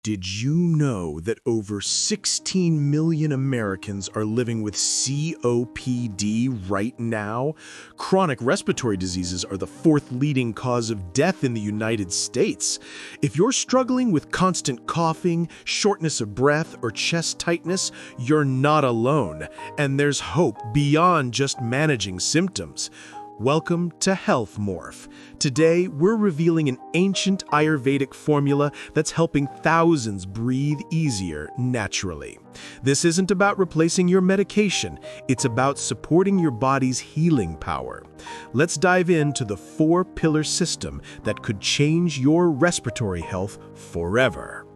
Did you know that over 16 million Americans are living with COPD right now? Chronic respiratory diseases are the fourth leading cause of death in the United States. If you're struggling with constant coughing, shortness of breath, or chest tightness, you're not alone, and there's hope beyond just managing symptoms. Welcome to Health Morph. Today, we're revealing an ancient Ayurvedic formula that's helping thousands breathe easier naturally. This isn't about replacing your medication, it's about supporting your body's healing power. Let's dive into the four-pillar system that could change your respiratory health forever.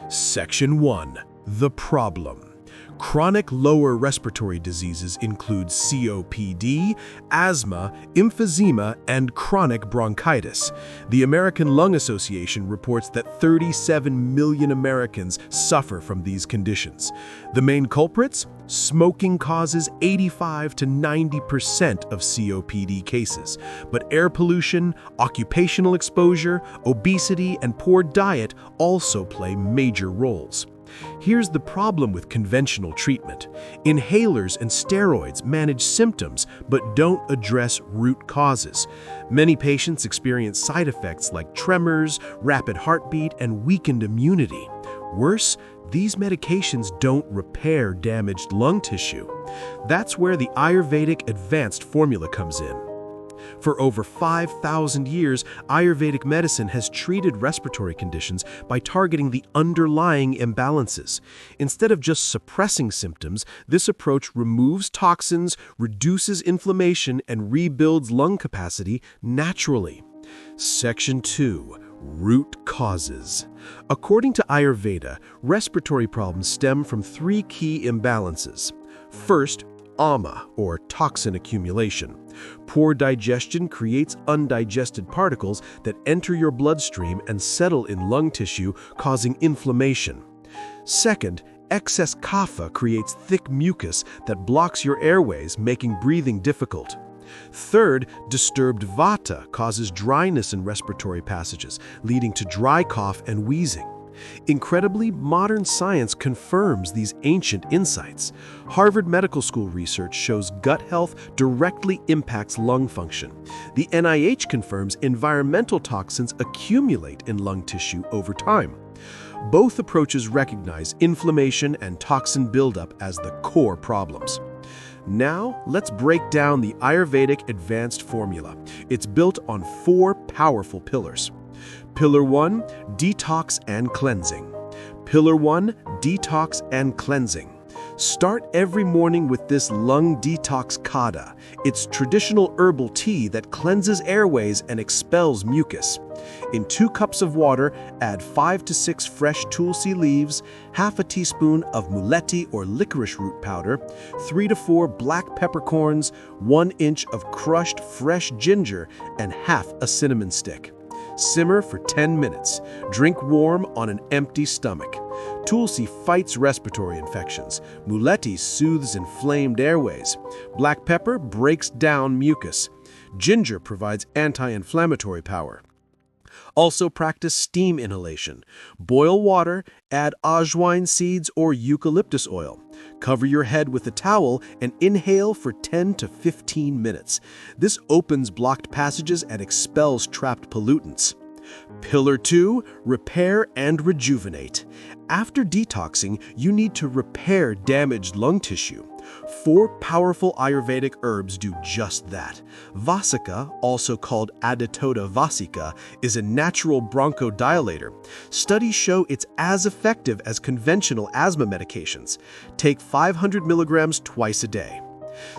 Section 1. The problem. Chronic lower respiratory diseases include COPD, asthma, emphysema, and chronic bronchitis. The American Lung Association reports that 37 million Americans suffer from these conditions. The main culprits? Smoking causes 85 to 90% of COPD cases, but air pollution, occupational exposure, obesity, and poor diet also play major roles. Here's the problem with conventional treatment. Inhalers and steroids manage symptoms but don't address root causes. Many patients experience side effects like tremors, rapid heartbeat, and weakened immunity. Worse, these medications don't repair damaged lung tissue. That's where the Ayurvedic Advanced Formula comes in. For over 5,000 years, Ayurvedic medicine has treated respiratory conditions by targeting the underlying imbalances. Instead of just suppressing symptoms, this approach removes toxins, reduces inflammation, and rebuilds lung capacity naturally. Section 2. Root causes. According to Ayurveda, respiratory problems stem from three key imbalances. First, ama, or toxin accumulation. Poor digestion creates undigested particles that enter your bloodstream and settle in lung tissue, causing inflammation. Second, excess kapha creates thick mucus that blocks your airways, making breathing difficult. Third, disturbed vata causes dryness in respiratory passages, leading to dry cough and wheezing. Incredibly, modern science confirms these ancient insights. Harvard Medical School research shows gut health directly impacts lung function. The NIH confirms environmental toxins accumulate in lung tissue over time. Both approaches recognize inflammation and toxin buildup as the core problems. Now, let's break down the Ayurvedic Advanced Formula. It's built on four powerful pillars. Pillar 1, detox and cleansing. Pillar 1, detox and cleansing. Start every morning with this lung detox Kadha. It's traditional herbal tea that cleanses airways and expels mucus. In 2 cups of water, add 5 to 6 fresh tulsi leaves, half a teaspoon of mulethi or licorice root powder, 3 to 4 black peppercorns, 1 inch of crushed fresh ginger, and half a cinnamon stick. Simmer for 10 minutes. Drink warm on an empty stomach. Tulsi fights respiratory infections. Mulethi soothes inflamed airways. Black pepper breaks down mucus. Ginger provides anti-inflammatory power. Also practice steam inhalation. Boil water, add ajwain seeds or eucalyptus oil. Cover your head with a towel and inhale for 10 to 15 minutes. This opens blocked passages and expels trapped pollutants. Pillar 2, repair and rejuvenate. After detoxing, you need to repair damaged lung tissue. 4 powerful Ayurvedic herbs do just that. Vasaka, also called Aditoda Vasika, is a natural bronchodilator. Studies show it's as effective as conventional asthma medications. Take 500 milligrams twice a day.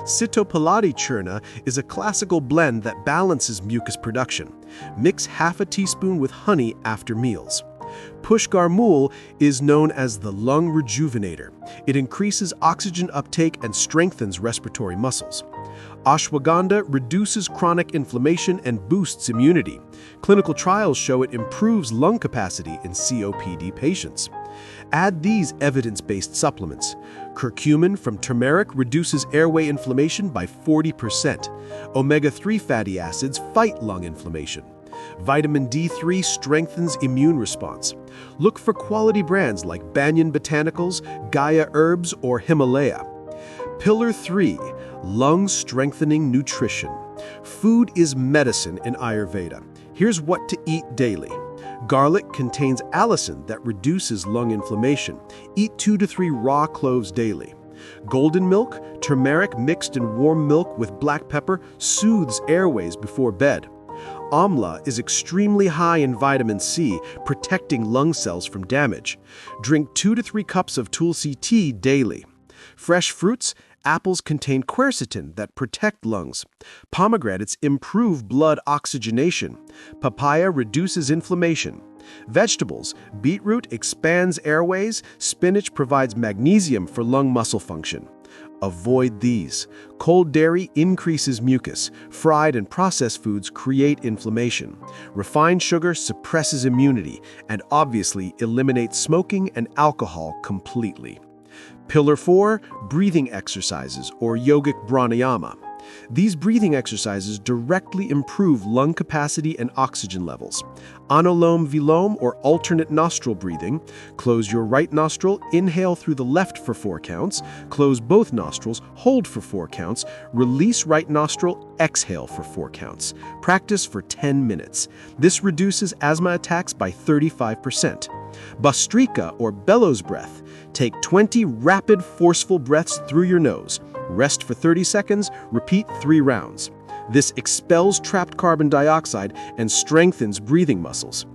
Sitopaladi churna is a classical blend that balances mucus production. Mix half a teaspoon with honey after meals. Pushkarmool is known as the lung rejuvenator. It increases oxygen uptake and strengthens respiratory muscles. Ashwagandha reduces chronic inflammation and boosts immunity. Clinical trials show it improves lung capacity in COPD patients. Add these evidence-based supplements. Curcumin from turmeric reduces airway inflammation by 40%. Omega-3 fatty acids fight lung inflammation. Vitamin D3 strengthens immune response. Look for quality brands like Banyan Botanicals, Gaia Herbs, or Himalaya. Pillar 3, lung-strengthening nutrition. Food is medicine in Ayurveda. Here's what to eat daily. Garlic contains allicin that reduces lung inflammation. Eat 2 to 3 raw cloves daily. Golden milk, turmeric mixed in warm milk with black pepper, soothes airways before bed. Amla is extremely high in vitamin C, protecting lung cells from damage. Drink 2 to 3 cups of tulsi tea daily. Fresh fruits, apples contain quercetin that protect lungs. Pomegranates improve blood oxygenation. Papaya reduces inflammation. Vegetables, beetroot expands airways, spinach provides magnesium for lung muscle function. Avoid these. Cold dairy increases mucus. Fried and processed foods create inflammation. Refined sugar suppresses immunity and obviously eliminates smoking and alcohol completely. Pillar 4, breathing exercises or yogic pranayama. These breathing exercises directly improve lung capacity and oxygen levels. Anulom vilom or alternate nostril breathing. Close your right nostril, inhale through the left for 4 counts. Close both nostrils, hold for 4 counts. Release right nostril, exhale for 4 counts. Practice for 10 minutes. This reduces asthma attacks by 35%. Bastrika or bellows breath. Take 20 rapid, forceful breaths through your nose. Rest for 30 seconds, repeat 3 rounds. This expels trapped carbon dioxide and strengthens breathing muscles.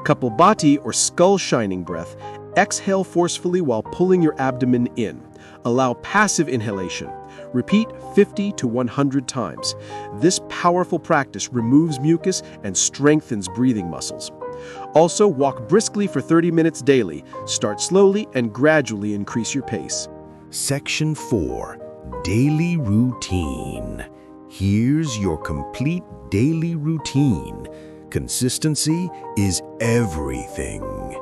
Kapalbhati or skull shining breath. Exhale forcefully while pulling your abdomen in. Allow passive inhalation. Repeat 50 to 100 times. This powerful practice removes mucus and strengthens breathing muscles. Also, walk briskly for 30 minutes daily. Start slowly and gradually increase your pace. Section 4. Daily Routine. Here's your complete daily routine. Consistency is everything.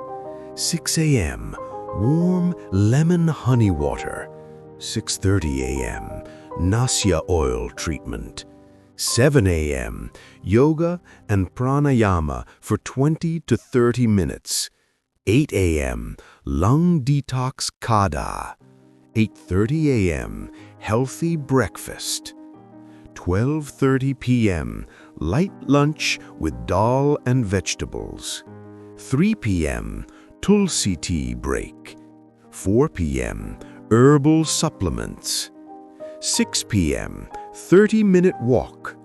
6 a.m. Warm lemon honey water. 6:30 a.m. Nasya oil treatment. 7 a.m. Yoga and pranayama for 20 to 30 minutes. 8 a.m. Lung detox Kadha. 8:30 a.m. Healthy breakfast. 12:30 p.m. Light lunch with dal and vegetables. 3 p.m. Tulsi tea break. 4 p.m. Herbal supplements. 6 p.m. 30-minute walk.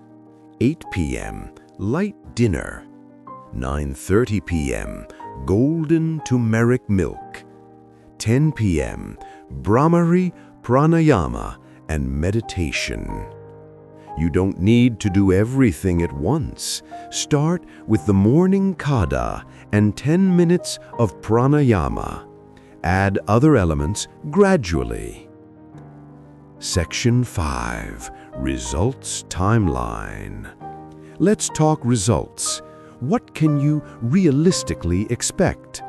8 p.m. light dinner. 9:30 p.m. golden turmeric milk. 10 p.m. Brahmari, pranayama, and meditation. You don't need to do everything at once. Start with the morning Kadha and 10 minutes of pranayama. Add other elements gradually. Section 5. Results Timeline. Let's talk results. What can you realistically expect?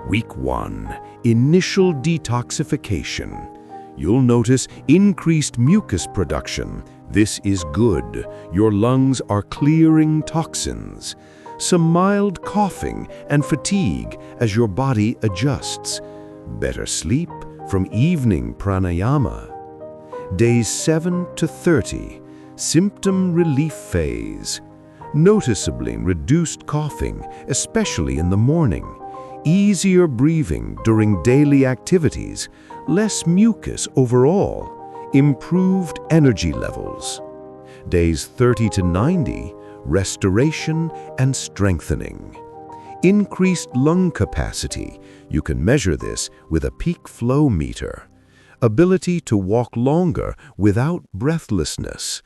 Week 1. Initial detoxification. You'll notice increased mucus production. This is good. Your lungs are clearing toxins. Some mild coughing and fatigue as your body adjusts. Better sleep from evening pranayama. Days 7 to 30, symptom relief phase. Noticeably reduced coughing, especially in the morning. Easier breathing during daily activities. Less mucus overall. Improved energy levels. Days 30 to 90, restoration and strengthening. Increased lung capacity. You can measure this with a peak flow meter. Ability to walk longer without breathlessness.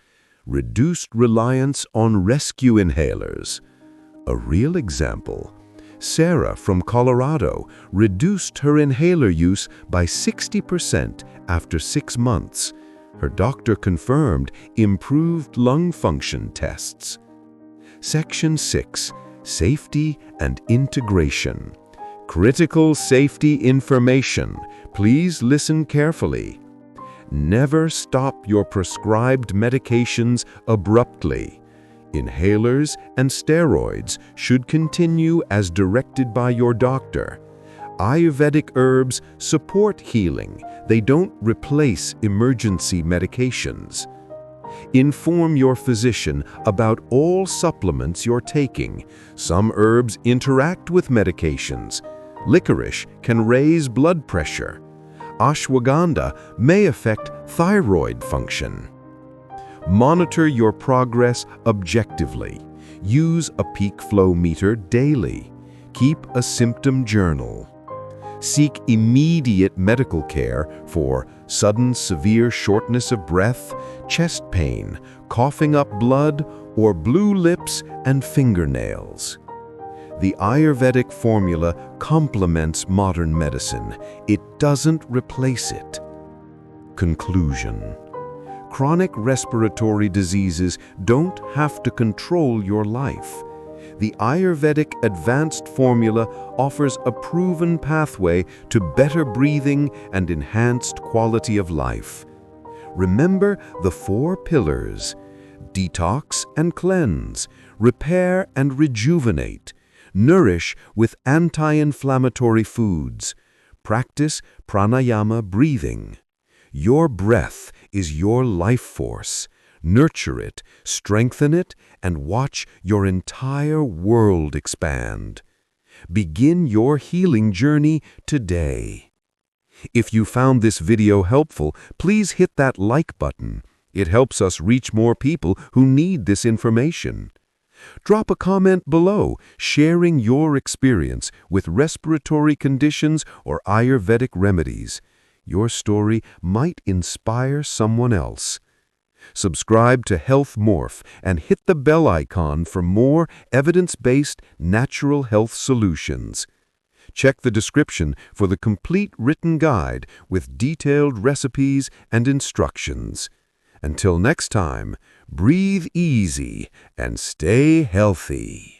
Reduced reliance on rescue inhalers. A real example. Sarah from Colorado reduced her inhaler use by 60% after 6 months. Her doctor confirmed improved lung function tests. Section 6. Safety and Integration. Critical safety information. Please listen carefully. Never stop your prescribed medications abruptly. Inhalers and steroids should continue as directed by your doctor. Ayurvedic herbs support healing. They don't replace emergency medications. Inform your physician about all supplements you're taking. Some herbs interact with medications. Licorice can raise blood pressure. Ashwagandha may affect thyroid function. Monitor your progress objectively. Use a peak flow meter daily. Keep a symptom journal. Seek immediate medical care for sudden severe shortness of breath, chest pain, coughing up blood, or blue lips and fingernails. The Ayurvedic formula complements modern medicine. It doesn't replace it. Conclusion. Chronic respiratory diseases don't have to control your life. The Ayurvedic Advanced Formula offers a proven pathway to better breathing and enhanced quality of life. Remember the 4 pillars: detox and cleanse, repair and rejuvenate, nourish with anti-inflammatory foods, practice pranayama breathing. Your breath is your life force. Nurture it, strengthen it, and watch your entire world expand. Begin your healing journey today. If you found this video helpful, please hit that like button. It helps us reach more people who need this information. Drop a comment below, sharing your experience with respiratory conditions or Ayurvedic remedies. Your story might inspire someone else. Subscribe to Health Morph and hit the bell icon for more evidence-based natural health solutions. Check the description for the complete written guide with detailed recipes and instructions. Until next time, breathe easy and stay healthy.